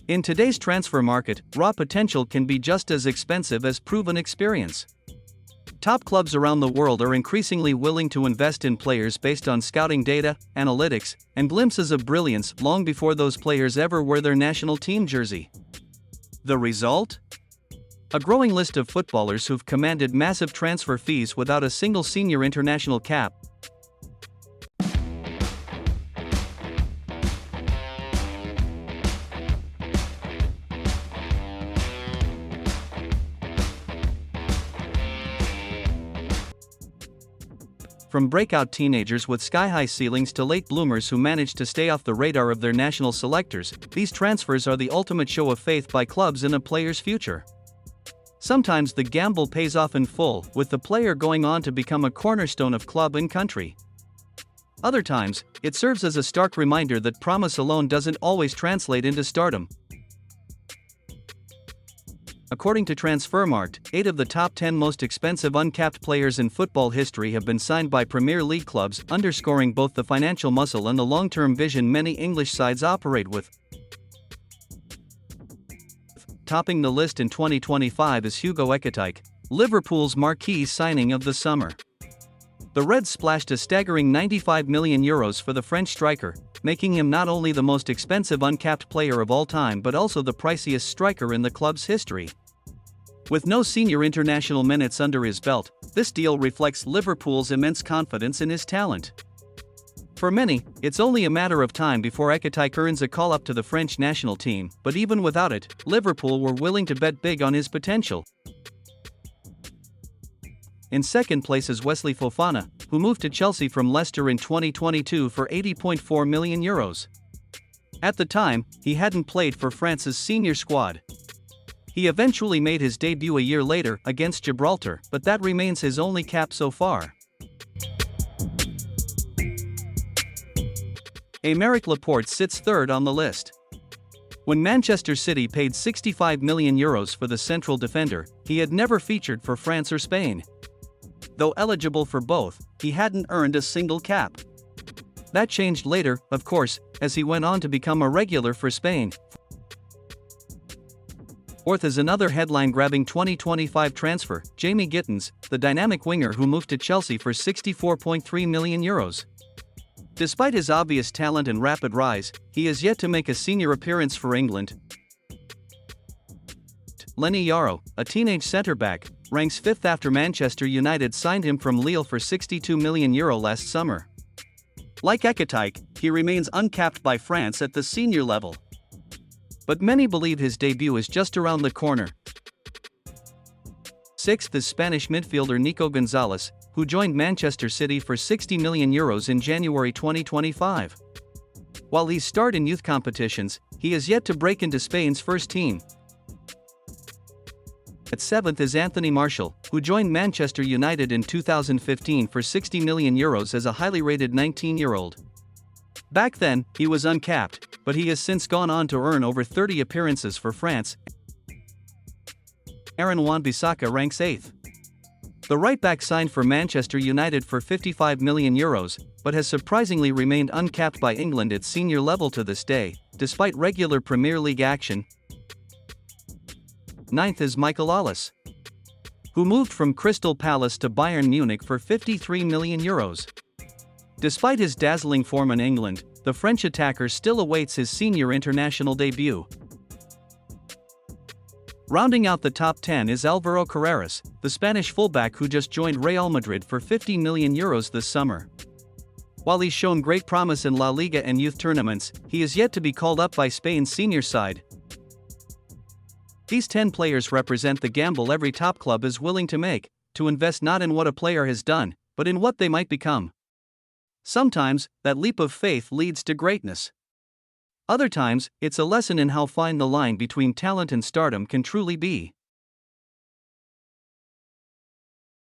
In today's transfer market, raw potential can be just as expensive as proven experience. Top clubs around the world are increasingly willing to invest in players based on scouting data, analytics, and glimpses of brilliance long before those players ever wear their national team jersey. The result? A growing list of footballers who've commanded massive transfer fees without a single senior international cap. From breakout teenagers with sky-high ceilings to late bloomers who manage to stay off the radar of their national selectors, these transfers are the ultimate show of faith by clubs in a player's future. Sometimes the gamble pays off in full, with the player going on to become a cornerstone of club and country. Other times, it serves as a stark reminder that promise alone doesn't always translate into stardom. According to Transfermarkt, 8 of the top 10 most expensive uncapped players in football history have been signed by Premier League clubs, underscoring both the financial muscle and the long-term vision many English sides operate with. Topping the list in 2025 is Hugo Ekitiké, Liverpool's marquee signing of the summer. The Reds splashed a staggering €95 million for the French striker, making him not only the most expensive uncapped player of all time but also the priciest striker in the club's history. With no senior international minutes under his belt, this deal reflects Liverpool's immense confidence in his talent. For many, it's only a matter of time before Ekitiké earns a call-up to the French national team, but even without it, Liverpool were willing to bet big on his potential. In second place is Wesley Fofana, who moved to Chelsea from Leicester in 2022 for €80.4 million. At the time, he hadn't played for France's senior squad. He eventually made his debut a year later against Gibraltar, but that remains his only cap so far. Aymeric Laporte sits third on the list. When Manchester City paid €65 million for the central defender, he had never featured for France or Spain. Though eligible for both, he hadn't earned a single cap. That changed later, of course, as he went on to become a regular for Spain. Fourth is another headline-grabbing 2025 transfer, Jamie Gittens, the dynamic winger who moved to Chelsea for €64.3 million. Despite his obvious talent and rapid rise, he has yet to make a senior appearance for England. Lenny Yaro, a teenage centre-back, ranks 5th after Manchester United signed him from Lille for €62 million last summer. Like Ekitiké, he remains uncapped by France at the senior level. But many believe his debut is just around the corner. 6th is Spanish midfielder Nico Gonzalez, who joined Manchester City for €60 million in January 2025. While he's starred in youth competitions, he has yet to break into Spain's first team. At 7th is Anthony Martial, who joined Manchester United in 2015 for €60 million as a highly rated 19-year-old. Back then, he was uncapped, but he has since gone on to earn over 30 appearances for France. Wan-Bissaka ranks 8th. The right-back signed for Manchester United for €55 million, but has surprisingly remained uncapped by England at senior level to this day, despite regular Premier League action. 9th is Michael Olise, who moved from Crystal Palace to Bayern Munich for €53 million. Despite his dazzling form in England, the French attacker still awaits his senior international debut. Rounding out the top 10 is Alvaro Carreras, the Spanish fullback who just joined Real Madrid for €50 million this summer. While he's shown great promise in La Liga and youth tournaments, he is yet to be called up by Spain's senior side. These 10 players represent the gamble every top club is willing to make, to invest not in what a player has done, but in what they might become. Sometimes, that leap of faith leads to greatness. Other times, it's a lesson in how fine the line between talent and stardom can truly be.